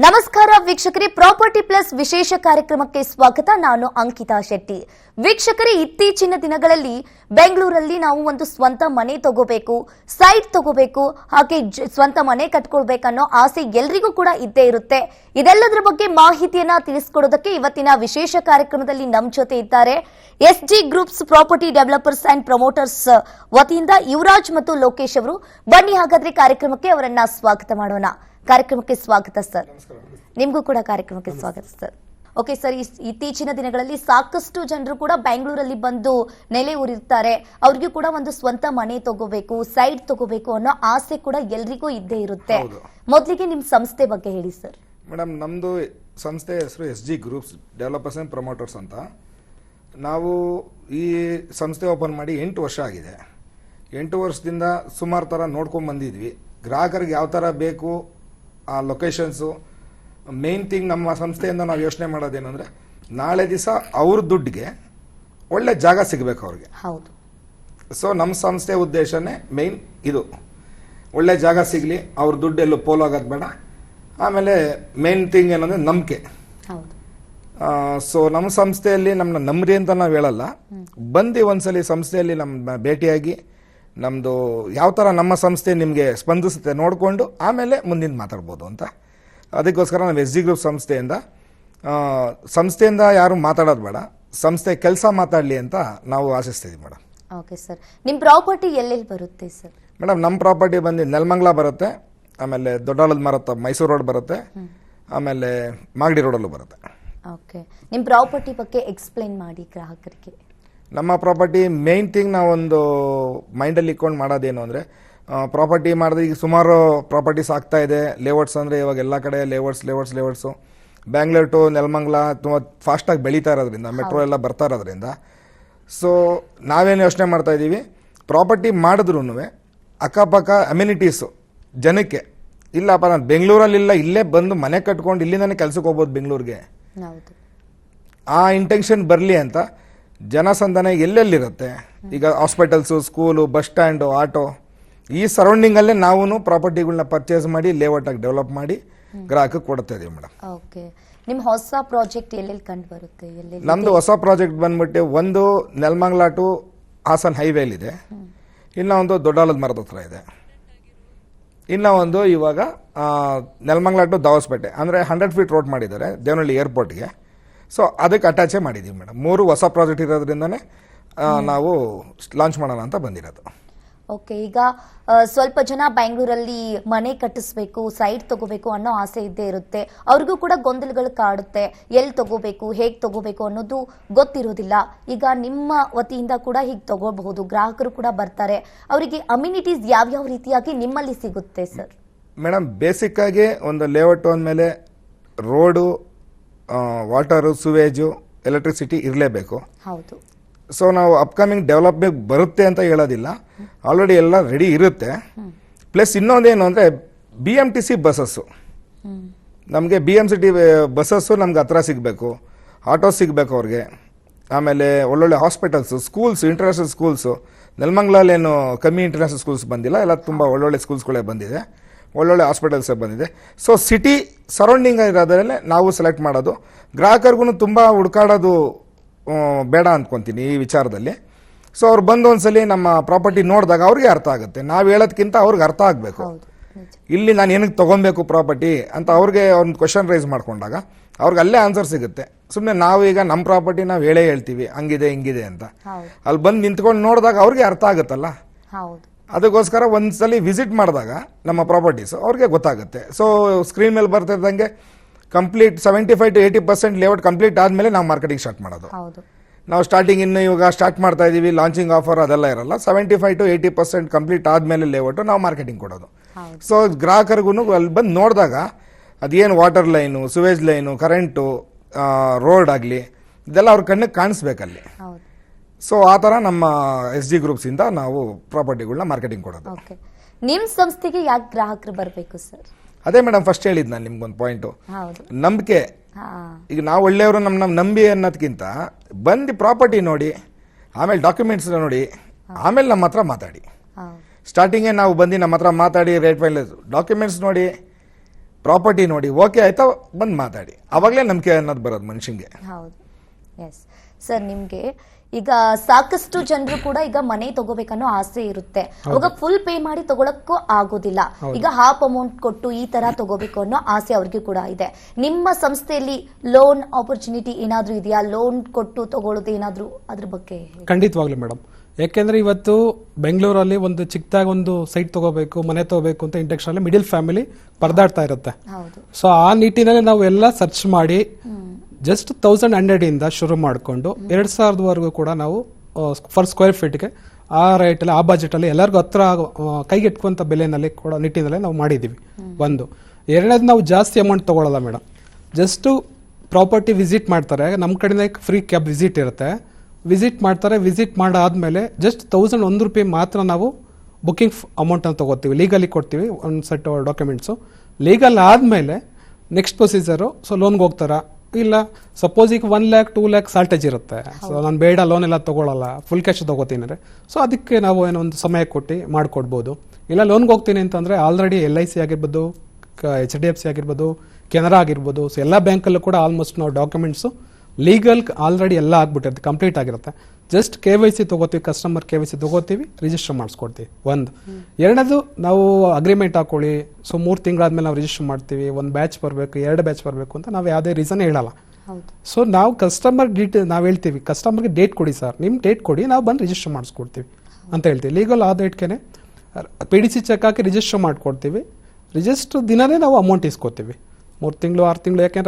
ನಮಸ್ಕಾರ ವೀಕ್ಷಕರೇ, property plus ವಿಶೇಷ ಕಾರ್ಯಕ್ರಮಕ್ಕೆ ಸ್ವಾಗತ. ನಾನು ಅಂಕಿತಾ ಶೆಟ್ಟಿ. ವೀಕ್ಷಕರೇ, ಇತ್ತೀಚಿನ ದಿನಗಳಲ್ಲಿ ಬೆಂಗಳೂರಲ್ಲಿ ನಾವು ಒಂದು ಸ್ವಂತ ಮನೆ ತಗೋಬೇಕು, ಸೈಟ್ ತಗೋಬೇಕು, ಹಾಗೆ ಸ್ವಂತ ಮನೆ ಕಟ್ಕೊಳ್ಬೇಕನ್ನೋ ಆಸೆ ಎಲ್ರಿಗೂ ಕೂಡ ಇದ್ದೇ ಇರುತ್ತೆ. ಇದೆಲ್ಲದರ ಬಗ್ಗೆ ಮಾಹಿತಿಯನ್ನ ತಿಳಿಸಿಕೊಡೋದಕ್ಕೆ ಇವತ್ತಿನ ವಿಶೇಷ ಕಾರ್ಯಕ್ರಮದಲ್ಲಿ ನಮ್ಮ ಜೊತೆ ಇದ್ದಾರೆ SG groups property developers and promoters ವತಿಯಿಂದ ಯುವರಾಜ್ ಮತ್ತು ಲೋಕೇಶ್ ಅವರು. ಬನ್ನಿ ಹಾಗಾದ್ರೆ ಕಾರ್ಯಕ್ರಮಕ್ಕೆ ಅವರನ್ನ ಸ್ವಾಗತ ಮಾಡೋಣ. ಕಾರ್ಯಕ್ರಮಕ್ಕೆ ಸ್ವಾಗತ ಸರ್. ನಿಮಗೂ ಕೂಡ ಕಾರ್ಯಕ್ರಮಕ್ಕೆ ಸ್ವಾಗತ ಸರ್. ಓಕೆ ಸರ್, ಇತ್ತೀಚಿನ ದಿನಗಳಲ್ಲಿ ಸಾಕಷ್ಟು ಜನರು ಕೂಡ ಬೆಂಗಳೂರಲ್ಲಿ ಬಂದು ನೆಲೆ ಊರಿರ್ತಾರೆ. ಅವ್ರಿಗೂ ಕೂಡ ಒಂದು ಸ್ವಂತ ಮನೆ ತಗೋಬೇಕು, ಸೈಟ್ ತಗೋಬೇಕು ಅನ್ನೋ ಆಸೆ ಕೂಡ ಎಲ್ರಿಗೂ ಇದ್ದೇ ಇರುತ್ತೆ. ಮೊದಲಿಗೆ ನಿಮ್ ಸಂಸ್ಥೆ ಬಗ್ಗೆ ಹೇಳಿ ಸರ್. ಮೇಡಮ್, ನಮ್ದು ಸಂಸ್ಥೆ ಹೆಸರು SG groups developers and promoters ಅಂತ. ನಾವು ಈ ಸಂಸ್ಥೆ ಓಪನ್ ಮಾಡಿ 8 ವರ್ಷ ಆಗಿದೆ. 8 ವರ್ಷದಿಂದ ಸುಮಾರು ಥರ ನೋಡ್ಕೊಂಡು ಬಂದಿದ್ವಿ. ಗ್ರಾಹಕರಿಗೆ ಯಾವ ಥರ ಬೇಕು ಆ ಲೊಕೇಶನ್ಸು. ಮೇನ್ ಥಿಂಗ್ ನಮ್ಮ ಸಂಸ್ಥೆಯಿಂದ ನಾವು ಯೋಚನೆ ಮಾಡೋದೇನೆಂದರೆ, ನಾಳೆ ದಿವಸ ಅವ್ರ ದುಡ್ಡಿಗೆ ಒಳ್ಳೆ ಜಾಗ ಸಿಗಬೇಕು ಅವ್ರಿಗೆ. ಹೌದು. ಸೊ ನಮ್ಮ ಸಂಸ್ಥೆ ಉದ್ದೇಶನೇ ಮೇನ್ ಇದು, ಒಳ್ಳೆ ಜಾಗ ಸಿಗಲಿ, ಅವ್ರ ದುಡ್ಡು ಎಲ್ಲೂ ಪೋಲಾಗೋದು ಬೇಡ. ಆಮೇಲೆ ಮೇನ್ ಥಿಂಗ್ ಏನಂದರೆ ನಂಬಿಕೆ. ಸೊ ನಮ್ಮ ಸಂಸ್ಥೆಯಲ್ಲಿ ನಮ್ಮನ್ನ ನಂಬ್ರಿ ಅಂತ ನಾವು ಹೇಳಲ್ಲ, ಬಂದು ಒಂದ್ಸಲಿ ಸಂಸ್ಥೆಯಲ್ಲಿ ನಮ್ಮ ಭೇಟಿಯಾಗಿ ನಮ್ಮದು ಯಾವ ಥರ ನಮ್ಮ ಸಂಸ್ಥೆ ನಿಮಗೆ ಸ್ಪಂದಿಸುತ್ತೆ ನೋಡಿಕೊಂಡು ಆಮೇಲೆ ಮುಂದಿನ ಮಾತಾಡ್ಬೋದು ಅಂತ. ಅದಕ್ಕೋಸ್ಕರ ನಾವು ಎಸ್ ಜಿ ಗ್ರೂಪ್ ಸಂಸ್ಥೆಯಿಂದ ಯಾರು ಮಾತಾಡೋದು ಬೇಡ, ಸಂಸ್ಥೆ ಕೆಲಸ ಮಾತಾಡಲಿ ಅಂತ ನಾವು ಆಶಿಸ್ತೀವಿ ಮೇಡಮ್. ಓಕೆ ಸರ್, ನಿಮ್ಮ ಪ್ರಾಪರ್ಟಿ ಎಲ್ಲೆಲ್ಲಿ ಬರುತ್ತೆ ಸರ್? ಮೇಡಮ್, ನಮ್ಮ ಪ್ರಾಪರ್ಟಿ ಬಂದು ನೆಲಮಂಗಲ ಬರುತ್ತೆ, ಆಮೇಲೆ ದೊಡ್ಡಾಳದ ಮರತ್ತ ಮೈಸೂರು ರೋಡ್ ಬರುತ್ತೆ, ಆಮೇಲೆ ಮಾಗಡಿ ರೋಡಲ್ಲೂ ಬರುತ್ತೆ. ಓಕೆ, ನಿಮ್ಮ ಪ್ರಾಪರ್ಟಿ ಬಗ್ಗೆ ಎಕ್ಸ್ಪ್ಲೈನ್ ಮಾಡಿ ಗ್ರಾಹಕರಿಗೆ. ನಮ್ಮ ಪ್ರಾಪರ್ಟಿ ಮೇನ್ ಥಿಂಗ್ ನಾವೊಂದು ಮೈಂಡಲ್ಲಿ ಇಟ್ಕೊಂಡು ಮಾಡೋದೇನು ಅಂದರೆ, ಪ್ರಾಪರ್ಟಿ ಮಾಡಿದ್ರೆ ಈಗ ಸುಮಾರು ಪ್ರಾಪರ್ಟೀಸ್ ಆಗ್ತಾ ಇದೆ. ಲೇಔಟ್ಸ್ ಅಂದರೆ ಇವಾಗ ಎಲ್ಲ ಕಡೆ ಲೇಔಟ್ಸು ಬ್ಯಾಂಗ್ಳೂರ್ ಟು ನೆಲಮಂಗಲ ತುಂಬ ಫಾಸ್ಟಾಗಿ ಬೆಳೀತಾ ಇರೋದ್ರಿಂದ, ಮೆಟ್ರೋ ಎಲ್ಲ ಬರ್ತಾ ಇರೋದ್ರಿಂದ, ಸೊ ನಾವೇನು ಯೋಚನೆ ಮಾಡ್ತಾ ಇದ್ದೀವಿ, ಪ್ರಾಪರ್ಟಿ ಮಾಡಿದ್ರೂ ಅಕ್ಕಪಕ್ಕ ಅಮ್ಯುನಿಟೀಸು ಜನಕ್ಕೆ ಇಲ್ಲಪ್ಪ, ನಾನು ಬೆಂಗಳೂರಲ್ಲಿಲ್ಲ, ಇಲ್ಲೇ ಬಂದು ಮನೆ ಕಟ್ಕೊಂಡು ಇಲ್ಲಿಂದನೇ ಕೆಲ್ಸಕ್ಕೆ ಹೋಗ್ಬೋದು ಬೆಂಗಳೂರಿಗೆ, ಆ ಇಂಟೆನ್ಷನ್ ಬರಲಿ ಅಂತ ಜನಸಂದನೆ ಎಲ್ಲೆಲ್ಲಿರುತ್ತೆ. ಈಗ hospitals, school, bus stand, auto, ಈ ಸರೌಂಡಿಂಗಲ್ಲೇ ನಾವು ಪ್ರಾಪರ್ಟಿಗಳನ್ನ ಪರ್ಚೇಸ್ ಮಾಡಿ ಲೇಔಟಾಗಿ ಡೆವಲಪ್ ಮಾಡಿ ಗ್ರಾಹಕಕ್ಕೆ ಕೊಡ್ತಾ ಇದೀವಿ ಮೇಡಮ್. ಓಕೆ, ನಿಮ್ಮ ಹೊಸ ಪ್ರಾಜೆಕ್ಟ್ ಎಲ್ಲೆಲ್ಲಿ ಕಂಡು ಬರುತ್ತೆ? ನಮ್ಮದು ಹೊಸ ಪ್ರಾಜೆಕ್ಟ್ ಬಂದ್ಬಿಟ್ಟು ಒಂದು ನೆಲಮಂಗಲ ಟು ಹಾಸನ್ ಹೈವೇಲಿದೆ, ಇನ್ನೂ ಒಂದು ದೊಡ್ಡಾಳದ ಮರದ ಹತ್ರ ಇದೆ, ಇನ್ನೂ ಒಂದು ಇವಾಗ ನೆಲಮಂಗಲ ಟು ದಾವಸ್ಪೇಟೆ ಅಂದರೆ 100 ಫೀಟ್ ರೋಡ್ ಮಾಡಿದ್ದಾರೆ ದೇವನಹಳ್ಳಿ ಏರ್ಪೋರ್ಟ್ಗೆ. ಸೊ ಅದಕ್ಕೆ ಅಟ್ಯಾಚೇ ಮಾಡಿದ್ದೀವಿ ಮೇಡಮ್. 3 ಹೊಸ ಪ್ರಾಜೆಕ್ಟ್ ಇರೋದ್ರಿಂದನೇ ನಾವು ಲಾಂಚ್ ಮಾಡೋಣ ಅಂತ ಬಂದಿರೋದು. ಓಕೆ, ಈಗ ಸ್ವಲ್ಪ ಜನ ಬೆಂಗಳೂರಲ್ಲಿ ಮನೆ ಕಟ್ಟಿಸ್ಬೇಕು, ಸೈಟ್ ತಗೋಬೇಕು ಅನ್ನೋ ಆಸೆ ಇದ್ದೇ ಇರುತ್ತೆ. ಅವ್ರಿಗೂ ಕೂಡ ಗೊಂದಲಗಳು ಕಾಡುತ್ತೆ, ಎಲ್ಲಿ ತಗೋಬೇಕು, ಹೇಗೆ ತಗೋಬೇಕು ಅನ್ನೋದು ಗೊತ್ತಿರೋದಿಲ್ಲ. ಈಗ ನಿಮ್ಮ ವತಿಯಿಂದ ಕೂಡ ಹೀಗೆ ತಗೋಬಹುದು, ಗ್ರಾಹಕರು ಕೂಡ ಬರ್ತಾರೆ. ಅವರಿಗೆ ಅಮ್ಯುನಿಟೀಸ್ ಯಾವ್ಯಾವ ರೀತಿಯಾಗಿ ನಿಮ್ಮಲ್ಲಿ ಸಿಗುತ್ತೆ ಸರ್? ಮೇಡಮ್, ಬೇಸಿಕ್ ಆಗಿ ಒಂದು ಲೇಔಟ್ ಅಂದಮೇಲೆ ರೋಡು, ವಾಟರು, ಸುವೇಜು, ಎಲೆಕ್ಟ್ರಿಸಿಟಿ ಇರಲೇಬೇಕು. ಹೌದು. ಸೊ ನಾವು ಅಪ್ಕಮಿಂಗ್ ಡೆವಲಪ್ಮೆಂಟ್ ಬರುತ್ತೆ ಅಂತ ಹೇಳೋದಿಲ್ಲ, ಆಲ್ರೆಡಿ ಎಲ್ಲ ರೆಡಿ ಇರುತ್ತೆ. ಪ್ಲಸ್ ಇನ್ನೊಂದೇನು ಅಂದರೆ BMTC ಬಸ್ಸಸ್ಸು, ನಮಗೆ BMCT ಬಸ್ಸಸ್ಸು ನಮ್ಗೆ ಹತ್ರ ಸಿಗಬೇಕು, ಆಟೋ ಸಿಗಬೇಕು ಅವ್ರಿಗೆ. ಆಮೇಲೆ ಒಳ್ಳೊಳ್ಳೆ ಹಾಸ್ಪಿಟಲ್ಸು, ಸ್ಕೂಲ್ಸು, ಇಂಟರ್ನ್ಯಾಷನಲ್ ಸ್ಕೂಲ್ಸು, ನೆಲಮಂಗಲಲ್ಲೇನು ಕಮ್ಮಿ ಇಂಟರ್ನ್ಯಾಷನಲ್ ಸ್ಕೂಲ್ಸ್ ಬಂದಿಲ್ಲ, ಎಲ್ಲ ತುಂಬ ಒಳ್ಳೊಳ್ಳೆ ಸ್ಕೂಲ್ಸ್ಗಳೇ ಬಂದಿದೆ, ಒಳ್ಳೊಳ್ಳೆ ಹಾಸ್ಪಿಟಲ್ಸೇ ಬಂದಿದೆ. ಸೊ ಸಿಟಿ ಸರೌಂಡಿಂಗ್ ಇರೋದ್ರಲ್ಲೇ ನಾವು ಸೆಲೆಕ್ಟ್ ಮಾಡೋದು. ಗ್ರಾಹಕರಿಗೂ ತುಂಬ ಹುಡುಕಾಡೋದು ಬೇಡ ಅಂದ್ಕೊತೀನಿ ಈ ವಿಚಾರದಲ್ಲಿ. ಸೊ ಅವ್ರು ಬಂದು ಒಂದ್ಸಲಿ ನಮ್ಮ ಪ್ರಾಪರ್ಟಿ ನೋಡಿದಾಗ ಅವ್ರಿಗೆ ಅರ್ಥ ಆಗುತ್ತೆ, ನಾವು ಹೇಳೋದಕ್ಕಿಂತ ಅವ್ರಿಗೆ ಅರ್ಥ ಆಗಬೇಕು. ಇಲ್ಲಿ ನಾನು ಏನಕ್ಕೆ ತೊಗೊಬೇಕು ಪ್ರಾಪರ್ಟಿ ಅಂತ ಅವ್ರಿಗೆ ಒಂದು ಕ್ವಶನ್ ರೈಸ್ ಮಾಡ್ಕೊಂಡಾಗ ಅವ್ರಿಗೆ ಅಲ್ಲೇ ಆನ್ಸರ್ ಸಿಗುತ್ತೆ. ಸುಮ್ಮನೆ ನಾವು ಈಗ ನಮ್ಮ ಪ್ರಾಪರ್ಟಿ ನಾವು ಹೇಳ್ತೀವಿ ಹಂಗಿದೆ ಹಿಂಗಿದೆ ಅಂತ, ಅಲ್ಲಿ ಬಂದು ನಿಂತ್ಕೊಂಡು ನೋಡಿದಾಗ ಅವ್ರಿಗೆ ಅರ್ಥ ಆಗುತ್ತಲ್ಲ. ಅದಕ್ಕೋಸ್ಕರ ಒಂದ್ಸಲಿ ವಿಸಿಟ್ ಮಾಡಿದಾಗ ನಮ್ಮ ಪ್ರಾಪರ್ಟೀಸ್ ಅವ್ರಿಗೆ ಗೊತ್ತಾಗುತ್ತೆ. ಸೊ ಸ್ಕ್ರೀನ್ ಮೇಲೆ ಬರ್ತಿದ್ದಂಗೆ ಕಂಪ್ಲೀಟ್ 75 to 80% ಲೇಔಟ್ ಕಂಪ್ಲೀಟ್ ಆದಮೇಲೆ ನಾವು ಮಾರ್ಕೆಟಿಂಗ್ ಸ್ಟಾರ್ಟ್ ಮಾಡೋದು. ನಾವು ಸ್ಟಾರ್ಟಿಂಗ್ ಇನ್ನು ಇವಾಗ ಸ್ಟಾರ್ಟ್ ಮಾಡ್ತಾ ಇದ್ದೀವಿ, ಲಾಂಚಿಂಗ್ ಆಫರ್ ಅದೆಲ್ಲ ಇರಲ್ಲ. 75 to 80% ಕಂಪ್ಲೀಟ್ ಆದಮೇಲೆ ಲೇಔಟು ನಾವು ಮಾರ್ಕೆಟಿಂಗ್ ಕೊಡೋದು. ಸೊ ಗ್ರಾಹಕರಿಗೂ ಅಲ್ಲಿ ಬಂದು ನೋಡಿದಾಗ ಅದೇನು water line, Suez line, current, road ಆಗಲಿ ಇದೆಲ್ಲ ಅವ್ರ ಕಣ್ಣಿಗೆ ಕಾಣಿಸ್ಬೇಕಲ್ಲಿ. ಸೊ ಆ ಥರ ನಮ್ಮ SG ಗ್ರೂಪ್ಸಿಂದ ನಾವು ಪ್ರಾಪರ್ಟಿಗಳನ್ನ ಮಾರ್ಕೆಟಿಂಗ್ ಕೊಡೋದು. ನಿಮ್ಮ ಸಂಸ್ಥೆಗೆ ಯಾಕೆ ಗ್ರಾಹಕರು ಬರಬೇಕು ಸರ್? ಅದೇ ಮೇಡಮ್, ಫಸ್ಟ್ ಹೇಳಿದ್ ನಾನು ನಿಮ್ಗೊಂದು ಪಾಯಿಂಟು, ನಂಬಿಕೆ. ಈಗ ನಾವು ಒಳ್ಳೆಯವರು ನಮ್ಮ ನಂಬಿ ಅನ್ನೋದಕ್ಕಿಂತ ಬಂದು ಪ್ರಾಪರ್ಟಿ ನೋಡಿ, ಆಮೇಲೆ ಡಾಕ್ಯುಮೆಂಟ್ಸ್ ನೋಡಿ, ಆಮೇಲೆ ನಮ್ಮ ಹತ್ರ ಮಾತಾಡಿ. ಸ್ಟಾರ್ಟಿಂಗೇ ನಾವು ಬಂದು ನಮ್ಮ ಹತ್ರ ಮಾತಾಡಿ ರೇಟ್ ಫೈನಲ್, ಡಾಕ್ಯುಮೆಂಟ್ಸ್ ನೋಡಿ, ಪ್ರಾಪರ್ಟಿ ನೋಡಿ ಓಕೆ ಆಯ್ತಾ ಬಂದು ಮಾತಾಡಿ, ಅವಾಗಲೇ ನಂಬಿಕೆ ಅನ್ನೋದು ಬರೋದು ಮನುಷ್ಯಂಗೆ. ಹೌದು. ಎಸ್ ಸರ್, ನಿಮ್ಗೆ ಈಗ ಸಾಕಷ್ಟು ಜನರು ಕೂಡ ಈಗ ಮನೆ ತಗೋಬೇಕನ್ನೋ ಆಸೆ ಇರುತ್ತೆ. ಅವಾಗ ಫುಲ್ ಪೇ ಮಾಡಿ ತಗೊಳಕ್ಕೂ ಆಗೋದಿಲ್ಲ. ಈಗ ಹಾಫ್ ಅಮೌಂಟ್ ಕೊಟ್ಟು ಈ ತರ ತಗೋಬೇಕು ಅನ್ನೋ ಆಸೆ ಅವ್ರಿಗೆ ಕೂಡ ಇದೆ. ನಿಮ್ಮ ಸಂಸ್ಥೆಯಲ್ಲಿ ಲೋನ್ ಆಪರ್ಚುನಿಟಿ ಏನಾದ್ರೂ ಇದೆಯಾ? ಲೋನ್ ಕೊಟ್ಟು ತಗೊಳ್ಳೋದು ಏನಾದ್ರೂ ಅದ್ರ ಬಗ್ಗೆ? ಖಂಡಿತವಾಗ್ಲೂ ಮೇಡಮ್. ಯಾಕೆಂದ್ರೆ ಇವತ್ತು ಬೆಂಗಳೂರಲ್ಲಿ ಒಂದು ಚಿಕ್ಕದಾಗಿ ಒಂದು ಸೈಟ್ ತಗೋಬೇಕು, ಮನೆ ತಗೋಬೇಕು ಅಂತ ಇಂಟೆನ್ಷನ್ ಮಿಡಿಲ್ ಫ್ಯಾಮಿಲಿ ಪರದಾಡ್ತಾ ಇರುತ್ತೆ. ಸೊ ಆ ನಿಟ್ಟಿನಲ್ಲಿ ನಾವು ಎಲ್ಲ ಸರ್ಚ್ ಮಾಡಿ ಜಸ್ಟ್ 1100 ಇಂದ ಶುರು ಮಾಡಿಕೊಂಡು 2000 ಕೂಡ ನಾವು ಫರ್ ಸ್ಕ್ವೇರ್ ಫೀಟ್ಗೆ ಆ ರೇಟಲ್ಲಿ ಆ ಬಜೆಟಲ್ಲಿ ಎಲ್ಲರಿಗೂ ಹತ್ರ ಕೈಗೆಟ್ಕುವಂಥ ಬೆಲೆನಲ್ಲಿ ಕೂಡ ನಿಟ್ಟಿನಲ್ಲಿ ನಾವು ಮಾಡಿದ್ದೀವಿ. ಒಂದು ಎರಡನೇದು, ನಾವು ಜಾಸ್ತಿ ಅಮೌಂಟ್ ತಗೊಳ್ಳಲ್ಲ ಮೇಡಮ್. ಜಸ್ಟು ಪ್ರಾಪರ್ಟಿ ವಿಸಿಟ್ ಮಾಡ್ತಾರೆ, ನಮ್ಮ ಕಡೆಯಿಂದ ಫ್ರೀ ಕ್ಯಾಬ್ ವಿಸಿಟ್ ಇರುತ್ತೆ. ವಿಸಿಟ್ ಮಾಡ್ತಾರೆ, ವಿಸಿಟ್ ಮಾಡಾದ್ಮೇಲೆ ಜಸ್ಟ್ 1001 ರೂಪಾಯಿ ಮಾತ್ರ ನಾವು ಬುಕಿಂಗ್ ಅಮೌಂಟನ್ನು ತಗೋತೀವಿ, ಲೀಗಲಿ ಕೊಡ್ತೀವಿ ಒಂದು ಸೆಟ್ ಡಾಕ್ಯುಮೆಂಟ್ಸು. ಲೀಗಲ್ ಆದಮೇಲೆ ನೆಕ್ಸ್ಟ್ ಪ್ರೊಸೀಜರು. ಸೊ ಲೋನ್ಗೆ ಹೋಗ್ತಾರಾ, ಇಲ್ಲ ಸಪೋಸ್ ಈಗ 1 lakh 2 lakh ಸಾಲ್ಟೇಜ್ ಇರುತ್ತೆ. ಸೊ ನಾನು ಬೇಡ ಲೋನ್ ಎಲ್ಲ ತಗೊಳ್ಳಲ್ಲ, ಫುಲ್ ಕ್ಯಾಶ್ ತಗೋತೀನಿ ಅಂದರೆ ಸೊ ಅದಕ್ಕೆ ನಾವು ಏನೋ ಒಂದು ಸಮಯ ಕೊಟ್ಟು ಮಾಡಿಕೊಡ್ಬೋದು. ಇಲ್ಲ ಲೋನ್ಗೆ ಹೋಗ್ತೀನಿ ಅಂತಂದರೆ ಆಲ್ರೆಡಿ LIC ಆಗಿರ್ಬೋದು, HDFC ಆಗಿರ್ಬೋದು, ಕೆನರಾ ಆಗಿರ್ಬೋದು, ಸೊ ಎಲ್ಲ ಬ್ಯಾಂಕಲ್ಲೂ ಕೂಡ ಆಲ್ಮೋಸ್ಟ್ ನಾವು ಡಾಕ್ಯುಮೆಂಟ್ಸು ಲೀಗಲ್ ಆಲ್ರೆಡಿ ಎಲ್ಲ ಆಗ್ಬಿಟ್ಟಿರುತ್ತೆ, ಕಂಪ್ಲೀಟ್ ಆಗಿರುತ್ತೆ. ಜಸ್ಟ್ KYC ತಗೋತೀವಿ, ಕಸ್ಟಮರ್ KYC ತಗೋತೀವಿ, ರಿಜಿಸ್ಟರ್ ಮಾಡಿಸ್ಕೊಡ್ತೀವಿ. ಒಂದು ಎರಡನೇದು, ನಾವು ಅಗ್ರಿಮೆಂಟ್ ಹಾಕೊಳ್ಳಿ. ಸೊ 3 ತಿಂಗಳಾದ್ಮೇಲೆ ನಾವು ರಿಜಿಸ್ಟರ್ ಮಾಡ್ತೀವಿ. ಒಂದು ಬ್ಯಾಚ್ ಬರಬೇಕು, 2 ಬ್ಯಾಚ್ ಬರಬೇಕು ಅಂತ ನಾವು ಯಾವುದೇ ರೀಸನ್ ಹೇಳಲ್ಲ. ಸೊ ನಾವು ಕಸ್ಟಮರ್ ನಾವು ಹೇಳ್ತೀವಿ, ಕಸ್ಟಮರ್ಗೆ ಡೇಟ್ ಕೊಡಿ ಸರ್, ನಿಮ್ಮ ಡೇಟ್ ಕೊಡಿ, ನಾವು ಬಂದು ರಿಜಿಸ್ಟರ್ ಮಾಡಿಸ್ಕೊಡ್ತೀವಿ ಅಂತ ಹೇಳ್ತೀವಿ. ಲೀಗಲ್ ಆ ಡೇಟ್ಗೆ PDC ಚೆಕ್ ಹಾಕಿ ರಿಜಿಸ್ಟರ್ ಮಾಡಿಕೊಡ್ತೀವಿ. ರಿಜಿಸ್ಟರ್ ದಿನನೇ ನಾವು ಅಮೌಂಟ್ ಇಸ್ಕೊತೀವಿ. 3 ತಿಂಗಳು 6 ತಿಂಗಳು, ಯಾಕೆಂದ್ರೆ